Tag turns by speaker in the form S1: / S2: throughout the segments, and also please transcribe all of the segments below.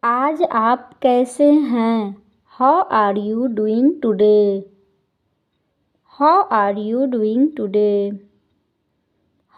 S1: आज आप कैसे हैं? How are you doing today? How are you doing today?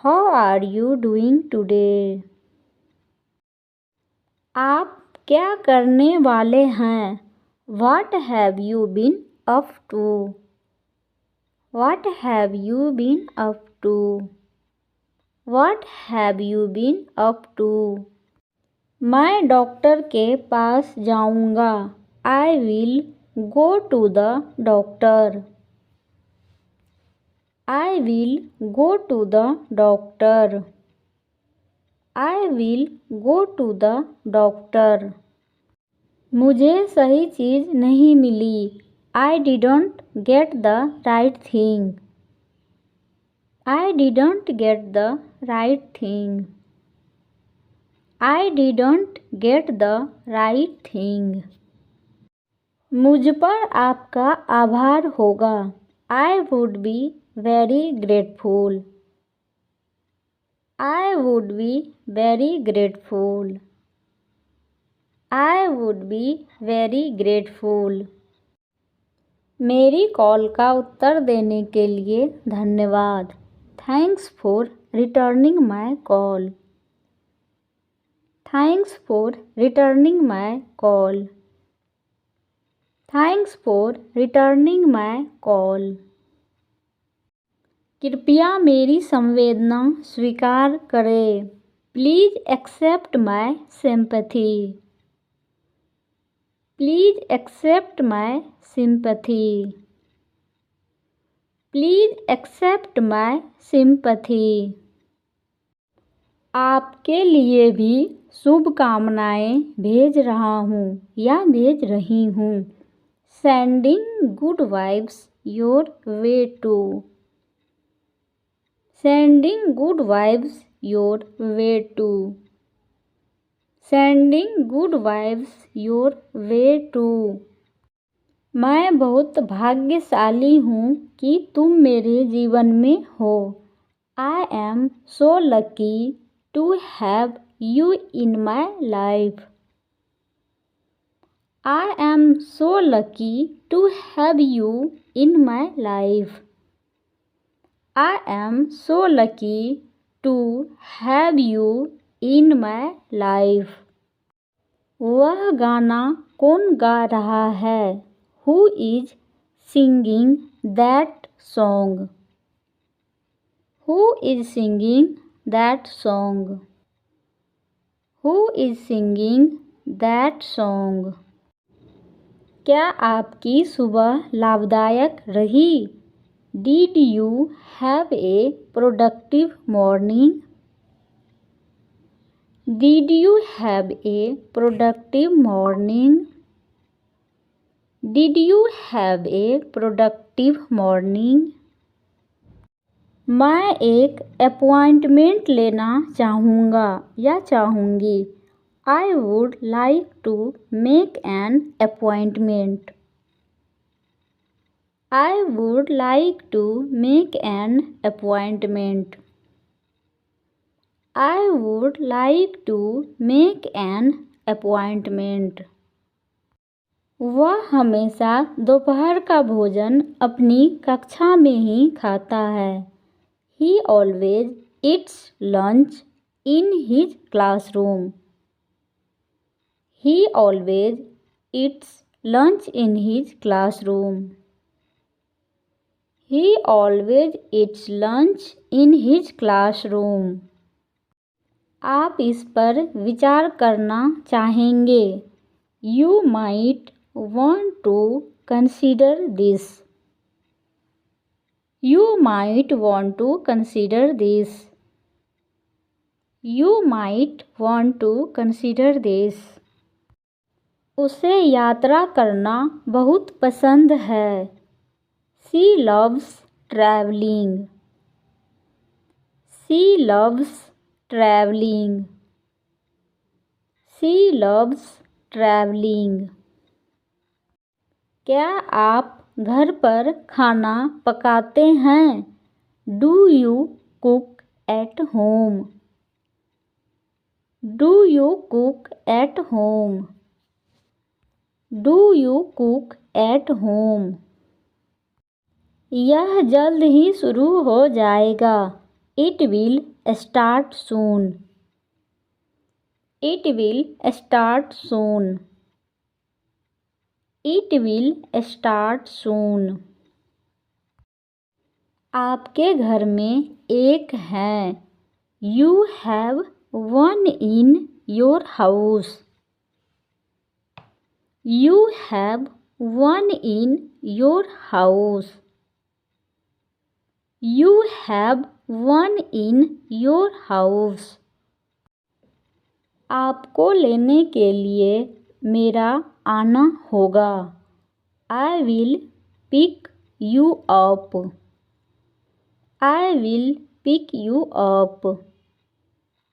S1: How are you doing today? आप क्या करने वाले हैं? What have you been up to? What have you been up to? What have you been up to? मैं doctor के पास जाऊंगा। I will go to the doctor. I will go to the doctor. I will go to the doctor. मुझे सही चीज़ नहीं मिली। आई didn't get the right thing. I didn't get the right thing. I didn't get the right thing. मुझ पर आपका आभार होगा। I would be very grateful. I would be very grateful. I would be very grateful. मेरी call का उत्तर देने के लिए धन्यवाद। Thanks for returning my call. Thanks for returning my call. Thanks for returning my call. कृपया मेरी संवेदना स्वीकार करें। Please accept my sympathy. Please accept my sympathy. Please accept my sympathy. आपके लिए भी शुभकामनाएँ भेज रहा हूँ या भेज रही हूँ। Sending good vibes your way too. Sending good vibes your way too. Sending good vibes your way too. मैं बहुत भाग्यशाली हूँ कि तुम मेरे जीवन में हो। I am so lucky to have you in my life. I am so lucky to have you in my life. I am so lucky to have you in my life. वह गाना कौन गा रहा है? Who is singing that song? Who is singing that song? Who is singing that song? क्या आपकी सुबह लाभदायक रही? Did you have a productive morning? Did you have a productive morning? Did you have a productive morning? मैं एक appointment लेना चाहूँगा या चाहूँगी। I would like to make an appointment. I would like to make an appointment. I would like to make an appointment. वह हमेशा दोपहर का भोजन अपनी कक्षा में ही खाता है। He always eats lunch in his classroom. He always eats lunch in his classroom. He always eats lunch in his classroom. आप इस पर विचार करना चाहेंगे। You might want to consider this. You might want to consider this. You might want to consider this. उसे यात्रा करना बहुत पसंद है। She loves traveling. She loves traveling. She loves traveling. क्या आप घर पर खाना पकाते हैं? Do you cook at home? Do you cook at home? Do you cook at home? यह जल्द ही शुरू हो जाएगा। It will start soon. It will start soon. It will start सून। आपके घर में एक है। You have one in your house. You have one in your house. You have one in your house. आपको लेने के लिए मेरा आना होगा। I will pick you up. I will pick you up.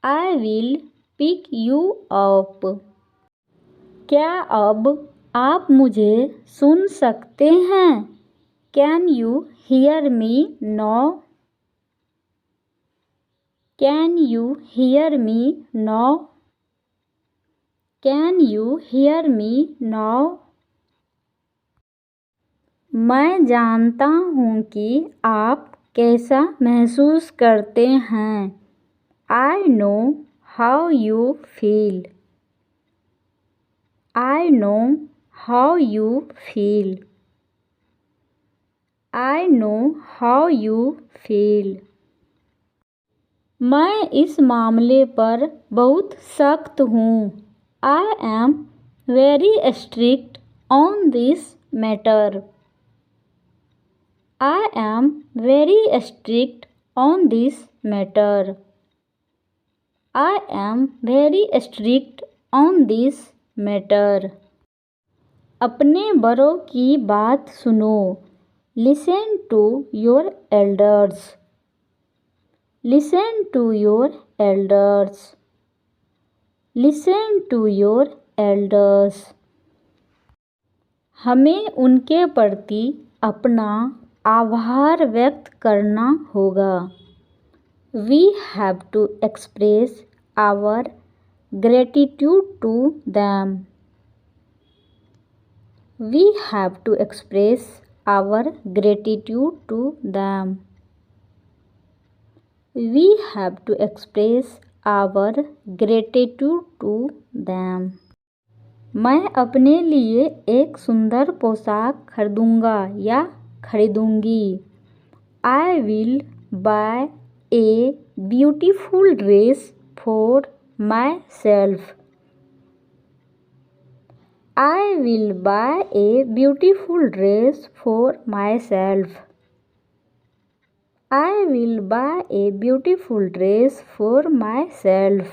S1: I will pick you up. क्या अब आप मुझे सुन सकते हैं? Can you hear me now? Can you hear me now? Can you hear me now? मैं जानता हूँ कि आप कैसा महसूस करते हैं। I know how you feel. I know how you feel. I know how you feel. मैं इस मामले पर बहुत सख्त हूँ। I am very strict on this matter. I am very strict on this matter. I am very strict on this matter. अपने बड़ों की बात सुनो। Listen to your elders. Listen to your elders. Listen to your elders. हमें उनके प्रति अपना आभार व्यक्त करना होगा। We have to express our gratitude to them. We have to express our gratitude to them. We have to express our gratitude to them. मैं अपने लिए एक सुंदर पोशाक खरीदूंगा या खरीदूंगी। I will buy a beautiful dress for myself. I will buy a beautiful dress for myself. I will buy a beautiful dress for myself.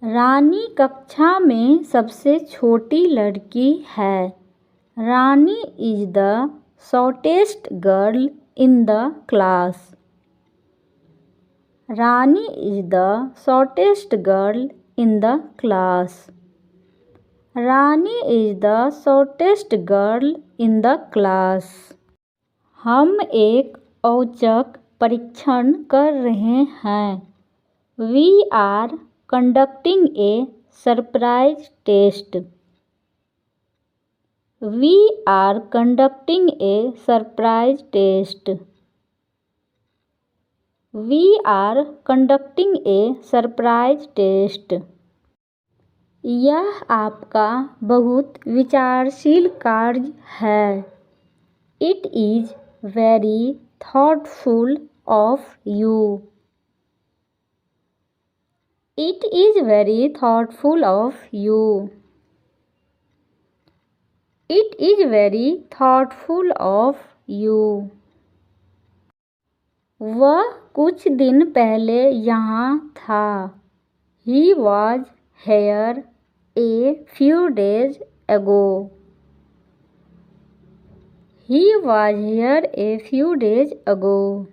S1: रानी कक्षा में सबसे छोटी लड़की है। रानी is the shortest girl in the class. Rani is the shortest girl in the class. Rani is the shortest girl in the class. हम एक औचक परीक्षण कर रहे हैं। We are conducting a surprise test. We are conducting a surprise test. We are conducting a surprise test. यह आपका बहुत विचारशील कार्य है। It is very thoughtful of you. It is very thoughtful of you. It is very thoughtful of you. वह कुछ दिन पहले यहाँ था। He was here a few days ago. He was here a few days ago.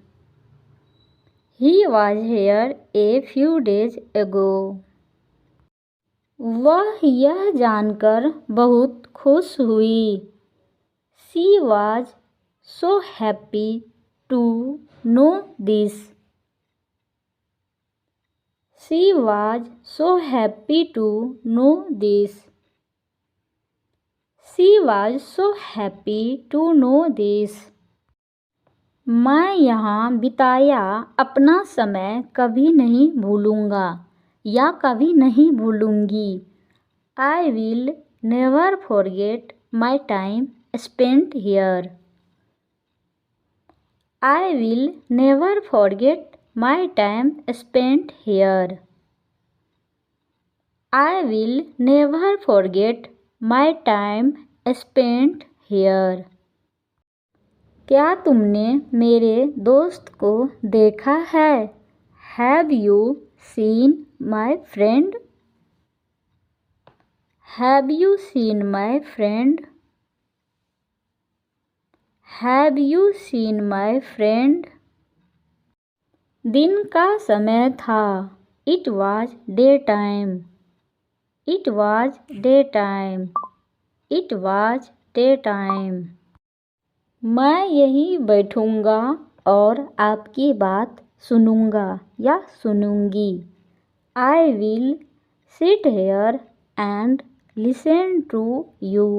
S1: He was here a few days ago. वह यह जानकर बहुत खुश हुई। She was so happy to know this. She was so happy to know this. She was so happy to know this. मैं यहाँ बिताया अपना समय कभी नहीं भूलूँगा या कभी नहीं भूलूँगी. I will never forget my time spent here. I will never forget my time spent here. I will never forget my time spent here. क्या तुमने मेरे दोस्त को देखा है? Have you seen my friend? Have you seen my friend? Have you seen my friend? दिन का समय था. It was daytime. It was daytime. It was daytime. मैं यहीं बैठूँगा और आपकी बात सुनूँगा या सुनूँगी. I will sit here and listen to you.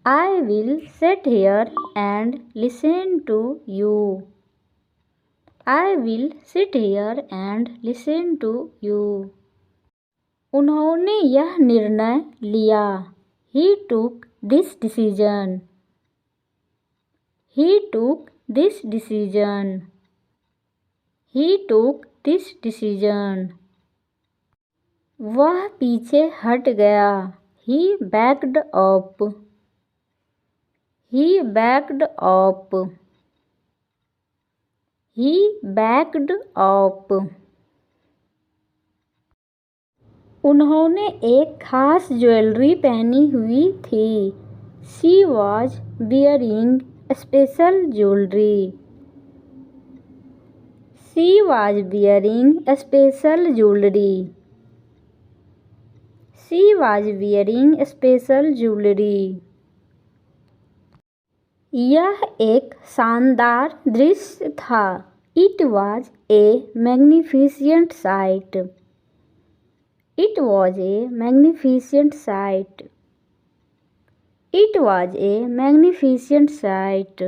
S1: I will sit here and listen to you. I will sit here and listen to you. उन्होंने यह निर्णय लिया. He took this decision. He took this decision. He took this decision. वह पीछे हट गया. He backed up. He backed up. He backed up. उन्होंने एक खास ज्वेलरी पहनी हुई थी. She was wearing special jewelry. She was wearing special jewelry. She was wearing special jewelry. यह एक शानदार दृश्य था. It was a magnificent sight. It was a magnificent sight. It was a magnificent sight.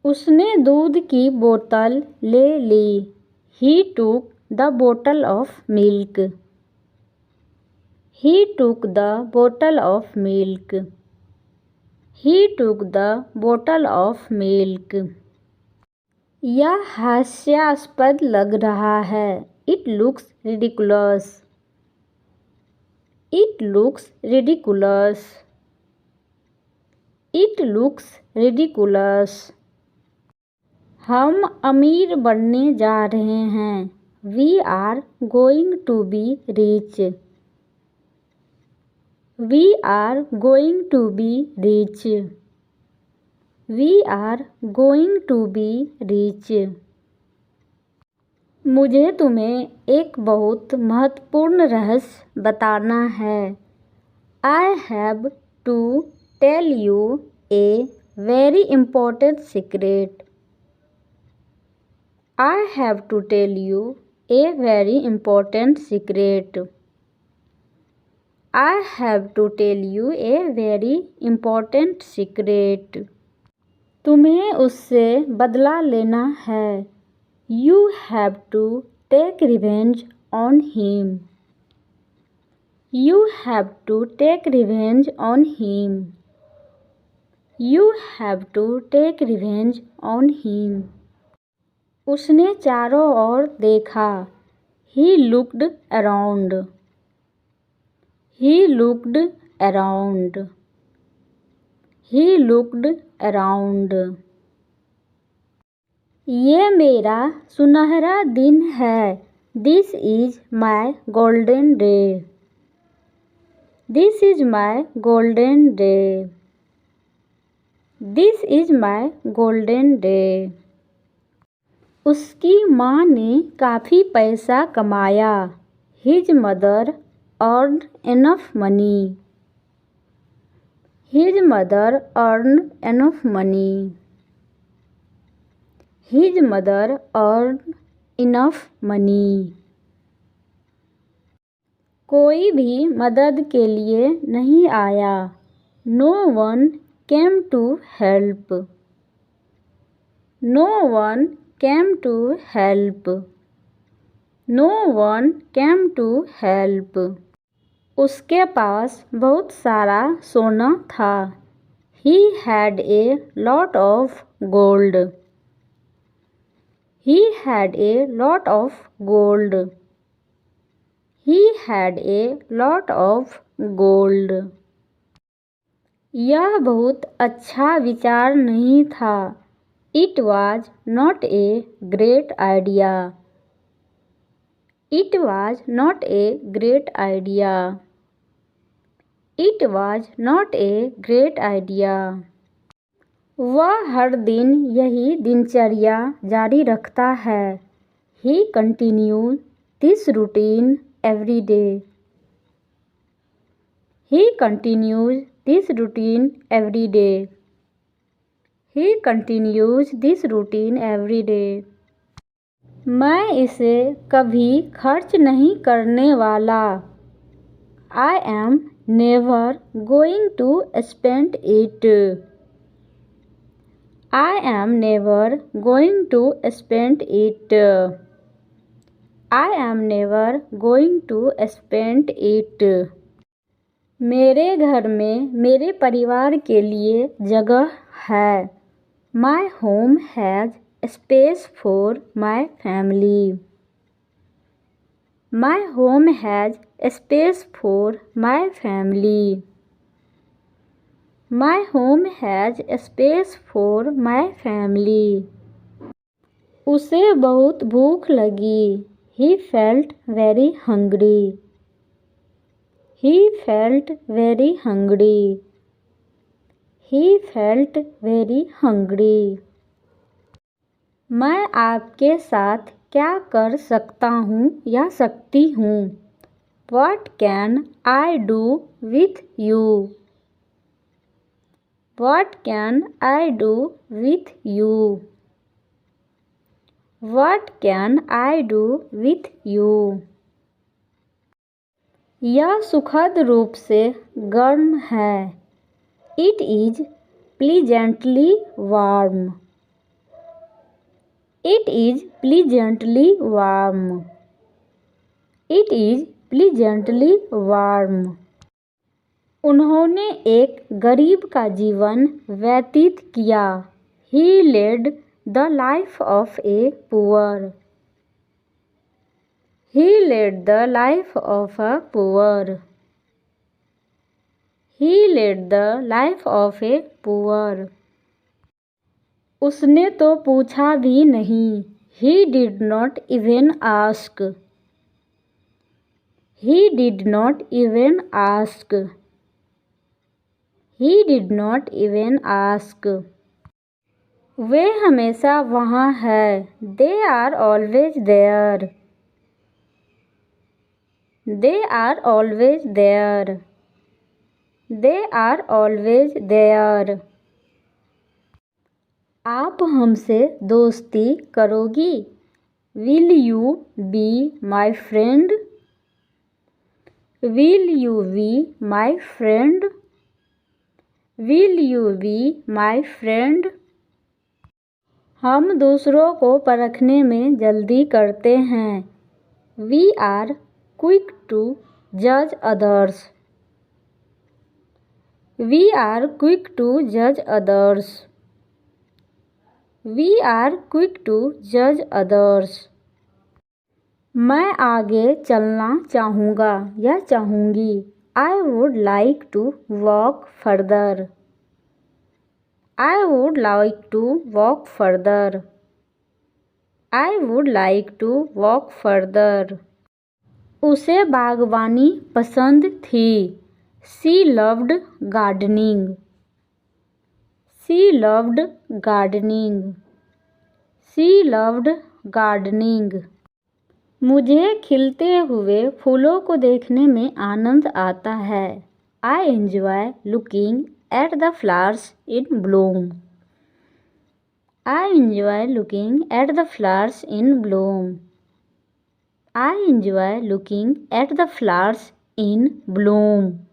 S1: उसने दूध की बोतल ले ली. He took the bottle of milk. He took the bottle of milk. He took the bottle of milk. यह हास्यास्पद लग रहा है. It looks ridiculous. It looks ridiculous. It looks ridiculous. हम अमीर बनने जा रहे हैं. We are going to be rich. We are going to be rich. We are going to be rich. मुझे तुम्हें एक बहुत महत्वपूर्ण रहस्य बताना है. I have to tell you a very important secret. I have to tell you a very important secret. I have to tell you a very important secret. तुम्हें उससे बदला लेना है. You have to take revenge on him. You have to take revenge on him. You have to take revenge on him. उसने चारों ओर देखा. He looked around. He looked around. He looked around. ये मेरा सुनहरा दिन है. This is my golden day. This is my golden day. This is my golden day. उसकी माँ ने काफ़ी पैसा कमाया. His mother earned enough money. His mother earned enough money. His mother earned enough money. कोई भी मदद के लिए नहीं आया। No one came to help. No one came to help. No one came to help. उसके पास बहुत सारा सोना था। He had a lot of gold. He had a lot of gold. He had a lot of gold. यह बहुत अच्छा विचार नहीं था। It was not a great idea. It was not a great idea. It was not a great idea. वह हर दिन यही दिनचर्या जारी रखता है। He continues this routine every day. He continues this routine every day. He continues this routine every day. मैं इसे कभी खर्च नहीं करने वाला। I am never going to spend it. I am never going to spend it. I am never going to spend it. मेरे घर में मेरे परिवार के लिए जगह है। My home has space for my family. My home has space for my family. My home has space for my family. उसे बहुत भूख लगी। He felt very hungry. He felt very hungry. He felt very hungry. मैं आपके साथ क्या कर सकता हूँ या सकती हूँ? What can I do with you? What can I do with you? What can I do with you? यह सुखद रूप से गर्म है। It is pleasantly warm. It is pleasantly warm. It is pleasantly warm. उन्होंने एक गरीब का जीवन व्यतीत किया। He led the life of a poor. He led the life of a poor. He led the life of a poor. उसने तो पूछा भी नहीं। He did not even ask. He did not even ask. He did not even ask. वे हमेशा वहाँ है। They are always there. They are always there. They are always there. आप हमसे दोस्ती करोगी? Will you be my friend? Will you be my friend? Will you be my friend? हम दूसरों को परखने में जल्दी करते हैं। We are quick to judge others. We are quick to judge others. We are quick to judge others. मैं आगे चलना चाहूँगा या चाहूँगी। I would like to walk further. I would like to walk further. I would like to walk further. उसे बागवानी पसंद थी। She loved gardening. She loved gardening. She loved gardening. मुझे खिलते हुए फूलों को देखने में आनंद आता है। I enjoy looking at the flowers in bloom. I enjoy looking at the flowers in bloom. I enjoy looking at the flowers in bloom.